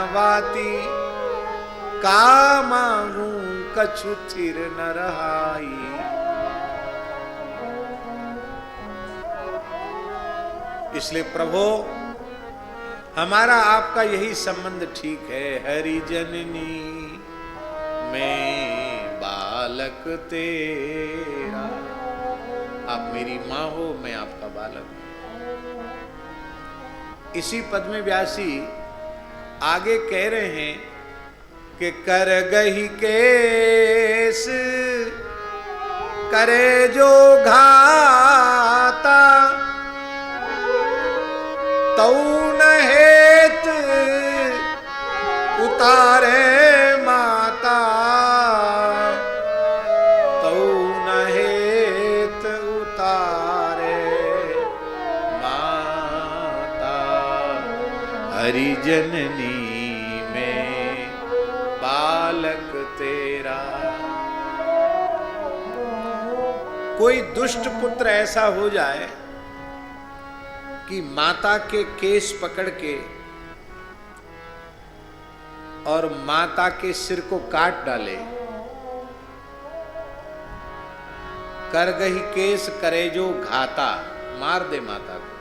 वाती का मांगू कछु थिर न रहाई। इसलिए प्रभु हमारा आपका यही संबंध ठीक है। हरि जननी मैं बालक तेरा, आप मेरी माँ हो, मैं आपका बालक हूं। इसी पद में व्यासी आगे कह रहे हैं कि कर गही केस करे जो घाता, तऊ न हेत उतारे माता, तऊ न हेत उतारे माता। हरि जननी में बालक तेरा। कोई दुष्ट पुत्र ऐसा हो जाए कि माता के केस पकड़ के और माता के सिर को काट डाले, कर गही केस करे जो घाता, मार दे माता को,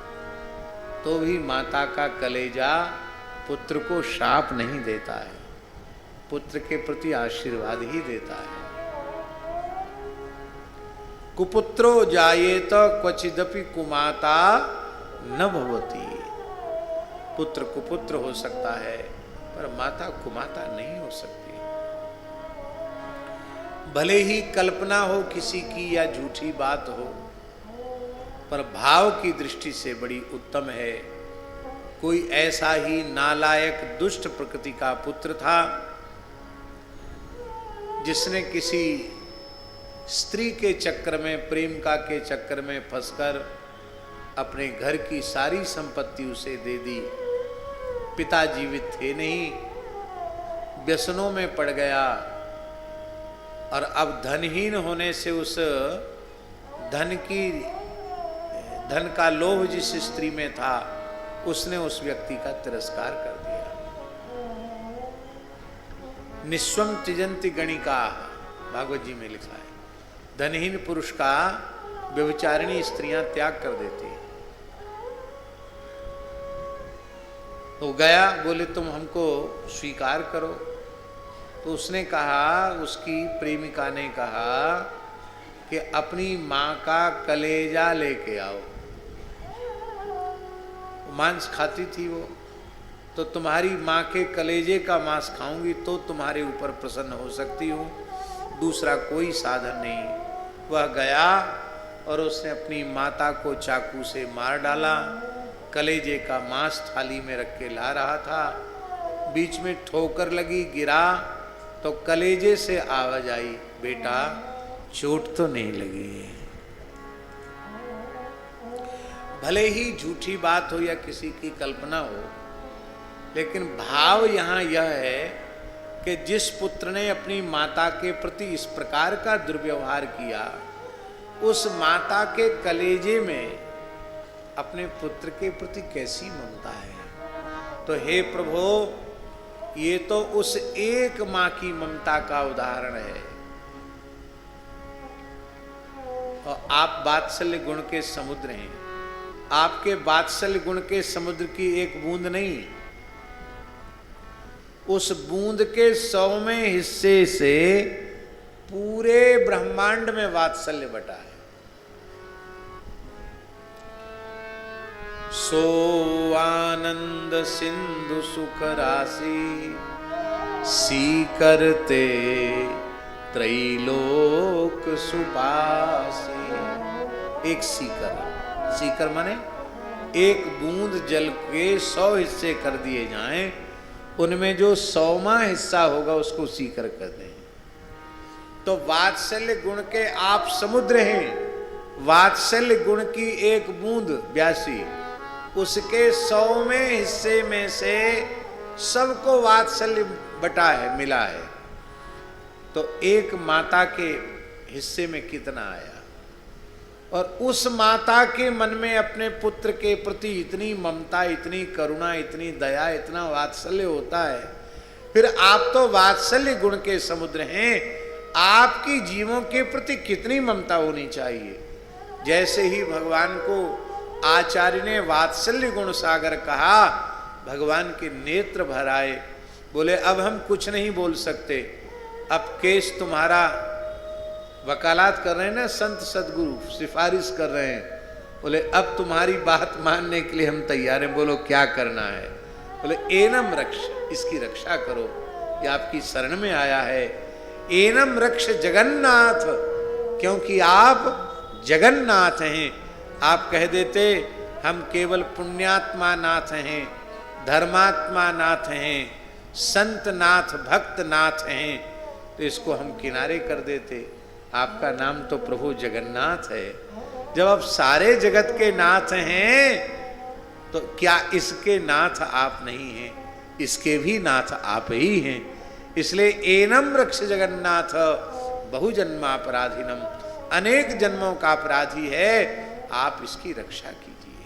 तो भी माता का कलेजा पुत्र को शाप नहीं देता है, पुत्र के प्रति आशीर्वाद ही देता है। कुपुत्रो जायेत क्वचिदपि कुमाता न भवती। पुत्र कुपुत्र हो सकता है पर माता कुमाता नहीं हो सकती। भले ही कल्पना हो किसी की या झूठी बात हो, पर भाव की दृष्टि से बड़ी उत्तम है। कोई ऐसा ही नालायक दुष्ट प्रकृति का पुत्र था जिसने किसी स्त्री के चक्कर में, प्रेमिका के चक्कर में फंसकर अपने घर की सारी संपत्ति उसे दे दी। पिता जीवित थे नहीं, व्यसनों में पड़ गया और अब धनहीन होने से उस धन का लोभ जिस स्त्री में था, उसने उस व्यक्ति का तिरस्कार कर दिया। निस्वम त्यजन्ति गणिका, भागवत जी में लिखा है, धनहीन पुरुष का व्यभिचारिणी स्त्रियां त्याग कर देती। तो गया, बोले तुम हमको स्वीकार करो। तो उसने कहा, उसकी प्रेमिका ने कहा कि अपनी माँ का कलेजा लेके आओ। मांस खाती थी वो, तो तुम्हारी माँ के कलेजे का मांस खाऊंगी तो तुम्हारे ऊपर प्रसन्न हो सकती हूँ, दूसरा कोई साधन नहीं। वह गया और उसने अपनी माता को चाकू से मार डाला। कलेजे का मांस थाली में रख के ला रहा था, बीच में ठोकर लगी, गिरा तो कलेजे से आवाज आई, बेटा चोट तो नहीं लगी। भले ही झूठी बात हो या किसी की कल्पना हो, लेकिन भाव यहाँ यह है कि जिस पुत्र ने अपनी माता के प्रति इस प्रकार का दुर्व्यवहार किया, उस माता के कलेजे में अपने पुत्र के प्रति कैसी ममता है। तो हे प्रभु, ये तो उस एक माँ की ममता का उदाहरण है। और आप वात्सल्य गुण के समुद्र हैं। आपके वात्सल्य गुण के समुद्र की एक बूंद नहीं, उस बूंद के 100वें हिस्से से पूरे ब्रह्मांड में वात्सल्य बटा है। सो आनंद सिंधु सुख राशि, सीकरते त्रैलोक सुपासी। एक सीकर माने एक बूंद जल के 100 हिस्से कर दिए जाएं, उनमें जो 100वां हिस्सा होगा उसको सीकर कर दें। तो वात्सल्य गुण के आप समुद्र हैं। वात्सल्य गुण की एक बूंद व्यासी, उसके 100वें हिस्से में से सबको वात्सल्य बटा है, मिला है। तो एक माता के हिस्से में कितना आया? और उस माता के मन में अपने पुत्र के प्रति इतनी ममता, इतनी करुणा, इतनी दया, इतना वात्सल्य होता है, फिर आप तो वात्सल्य गुण के समुद्र हैं, आपकी जीवों के प्रति कितनी ममता होनी चाहिए। जैसे ही भगवान को आचार्य ने वात्सल्य गुण सागर कहा, भगवान के नेत्र भर आए। बोले अब हम कुछ नहीं बोल सकते, अब केस तुम्हारा, वकालत कर रहे हैं ना संत सदगुरु, सिफारिश कर रहे हैं। बोले अब तुम्हारी बात मानने के लिए हम तैयार हैं, बोलो क्या करना है। बोले एनम रक्ष, इसकी रक्षा करो, ये आपकी शरण में आया है। एनम रक्ष जगन्नाथ, क्योंकि आप जगन्नाथ हैं। आप कह देते हम केवल पुण्यात्मा नाथ हैं, धर्मात्मा नाथ हैं, संत नाथ, भक्त नाथ हैं, तो इसको हम किनारे कर देते। आपका नाम तो प्रभु जगन्नाथ है। जब आप सारे जगत के नाथ हैं, तो क्या इसके नाथ आप नहीं हैं? इसके भी नाथ आप ही हैं। इसलिए एनम रक्ष जगन्नाथ बहुजन्मापराधिनम, अनेक जन्मों का अपराधी है, आप इसकी रक्षा कीजिए।